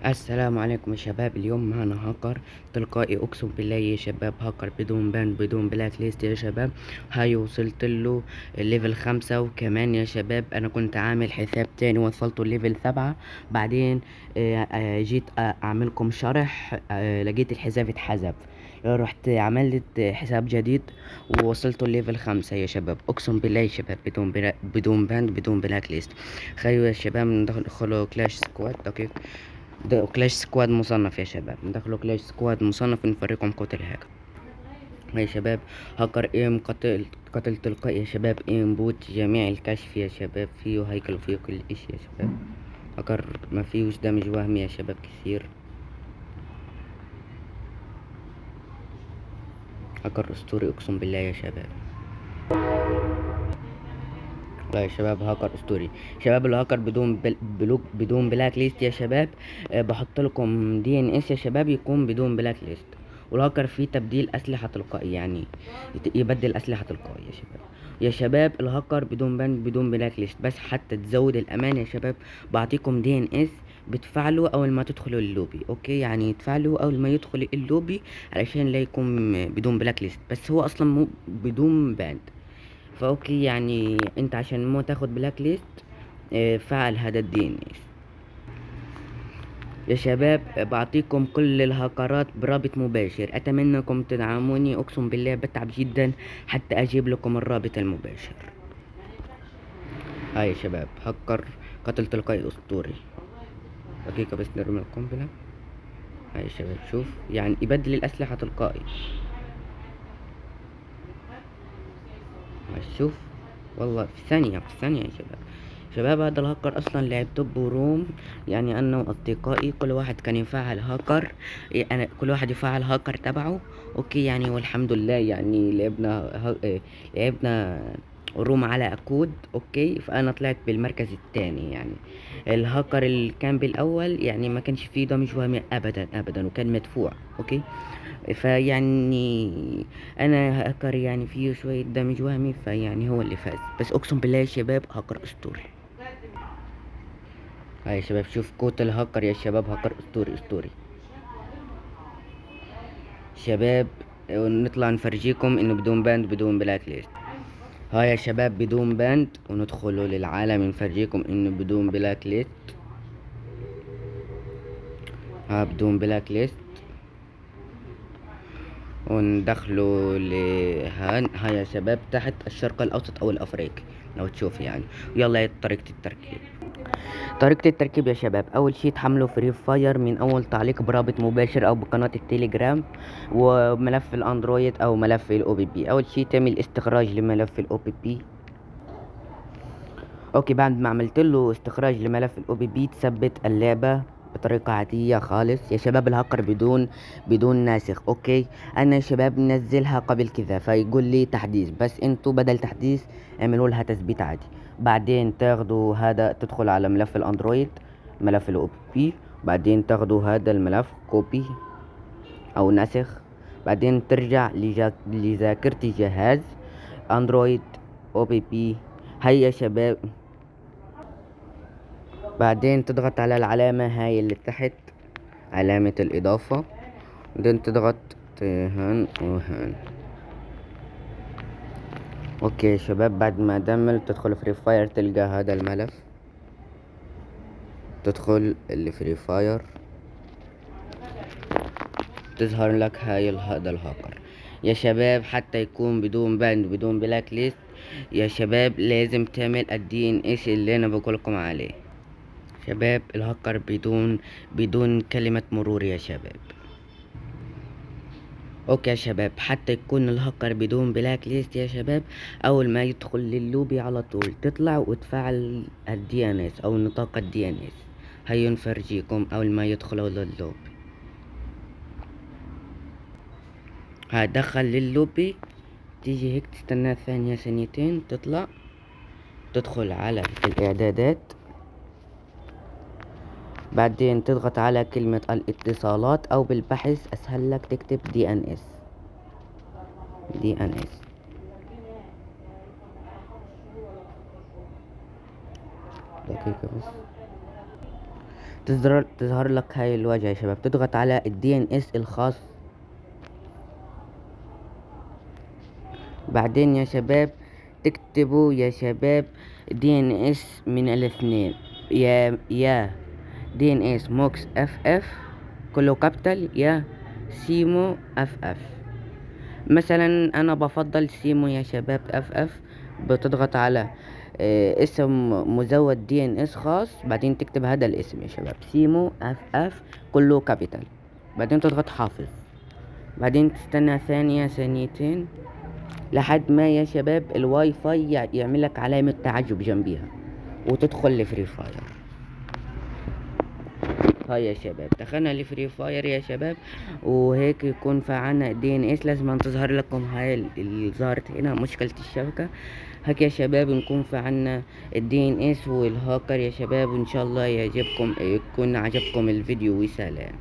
السلام عليكم يا شباب. اليوم معنا هاكر تلقائي، اقسم بالله يا شباب. هاكر بدون بان بدون بلاك ليست يا شباب. هاي وصلت له الليفل 5. وكمان يا شباب انا كنت عامل حساب تاني وصلته الليفل 7. بعدين جيت اعملكم شرح، لقيت الحساب اتحذف. رحت عملت حساب جديد ووصلته الليفل 5 يا شباب. اقسم بالله يا شباب بدون بان بدون بلاك ليست. خيو يا شباب ندخلوا كلاش سكواد. دقيقة. ده كلاش سكواد مصنف يا شباب. ندخلوا كلاش سكواد مصنف ونفريكم قوة الهاكر يا شباب. هاكر ام قتل تلقائي يا شباب. ام بوت جميع الكشف يا شباب. فيه هيكل وفيه كل اشي يا شباب. هاكر ما فيهوش دمج وهمي يا شباب كثير. هاكر اسطوري اقسم بالله يا شباب. لا يا شباب، هاكر اسطوري. شباب الهاكر بدون بلاك ليست يا شباب. بحط لكم دي ان اس يا شباب يكون بدون بلاك ليست. والهاكر فيه تبديل اسلحه تلقائي، يعني يبدل اسلحه تلقائي يا شباب. يا شباب الهاكر بدون بند بدون بلاك ليست، بس حتى تزود الامان يا شباب بعطيكم دي ان اس بتفعله اول ما تدخلوا اللوبي. اوكي، يعني تفعله اول ما يدخل اللوبي علشان لا يكون بدون بلاك ليست، بس هو اصلا مو بدون باند. فاوكي، يعني انت عشان مو تاخد بلاك ليست فعل هذا الدي ان اس يا شباب. بعطيكم كل الهاكرات برابط مباشر. اتمنى انكم تدعموني، اقسم بالله بتعب جدا حتى اجيب لكم الرابط المباشر. هاي يا شباب، هكر قتل تلقائي اسطوري. دقيقة بس نرمي القنبلة. هاي يا شباب، شوف يعني يبدل الاسلحة تلقائي. شوف، والله في ثانية في ثانية يا شباب. شباب هذا الهاكر اصلا لعب توب وروم، يعني انا واصدقائي كل واحد كان يفعل هاكر. انا كل واحد يفعل هاكر تبعه. اوكي يعني، والحمد لله يعني لعبنا روم على اكود. اوكي، فانا طلعت بالمركز الثاني يعني. الهاكر اللي كان بالاول يعني ما كانش فيه دمج وهمي ابدا ابدا، وكان مدفوع. اوكي، فيعني انا هاكر يعني فيه شوية دمج وهمي، فيعني هو اللي فاز. بس اقسم بالله يا شباب هاكر اسطوري. هاي يا شباب، شوف كوت الهاكر يا شباب. هاكر اسطوري اسطوري شباب. نطلع نفرجيكم انه بدون باند بدون بلاك ليست. هاي يا شباب بدون باند، وندخلوا للعالم نفرجيكم انه بدون بلاك ليست. ها بدون بلاك ليست. وندخلوا هاي يا شباب تحت الشرق الاوسط او الافريقي لو تشوف يعني. يلا طريقة التركيب. طريقة التركيب يا شباب، أول شي تحملوا فري فاير من أول تعليق برابط مباشر أو بقناة التليجرام، وملف الأندرويد أو ملف الأو بي بي. أول شي تعمل استخراج لملف الأو بي بي. أوكي، بعد ما عملت له استخراج لملف الأو بي بي تثبت اللعبة بطريقة عادية خالص يا شباب. الهاكر بدون ناسخ. اوكي، انا يا شباب منزلها قبل كذا فيقول لي تحديث، بس انتو بدل تحديث اعملوا لها تثبيت عادي. بعدين تاخدوا هذا، تدخل على ملف الاندرويد ملف الاو بي. بعدين تاخدوا هذا الملف كوبي او نسخ. بعدين ترجع لذاكرة الجهاز اندرويد او بي بي. هيا يا شباب، بعدين تضغط على العلامة هاي اللي تحت، علامة الإضافة. بعدين تضغط هان وهان. اوكي يا شباب، بعد ما دمل تدخل فري فاير تلقى هذا الملف. تدخل الفري فاير تظهر لك هذا الهاكر يا شباب. حتى يكون بدون باند بدون بلاك ليست يا شباب لازم تعمل الدي ان اس اللي انا بقولكم عليه. شباب الهاكر بدون كلمة مرور يا شباب. اوكي يا شباب، حتى يكون الهاكر بدون بلاك ليست يا شباب، اول ما يدخل للوبي على طول تطلع وتفعل الدي ان اس او نطاق الدي ان اس. هيا نفرجيكم اول ما يدخلوا للوبي. دخل للوبي، تيجي هيك تستنى ثانية ثانيتين تطلع. تدخل على الاعدادات. بعدين تضغط على كلمة الاتصالات او بالبحث اسهل لك تكتب دي ان اس. دي ان اس. دقيقة بس. تظهر لك هاي الواجهة يا شباب. تضغط على الدي ان اس الخاص. بعدين يا شباب تكتبوا يا شباب دي ان اس من الاثنين، يا دي ان اس موكس اف اف كله كابيتال، يا سيمو اف اف. مثلا انا بفضل سيمو يا شباب اف اف. بتضغط على اسم مزود دي ان اس خاص، بعدين تكتب هذا الاسم يا شباب سيمو اف اف كله كابيتال، بعدين تضغط حافظ، بعدين تستنى ثانية ثانيتين لحد ما يا شباب الواي فاي يعملك علامة تعجب جنبيها وتدخل لفري فاير. هاي يا شباب دخلنا لفري فاير يا شباب، وهيك يكون فعلنا دي ان اس. لازم تظهر لكم هاي اللي ظهرت هنا مشكلة الشبكة. هيك يا شباب نكون فعلنا الدي ان اس والهاكر يا شباب. وان شاء الله يعجبكم، يكون عجبكم الفيديو، وسلام.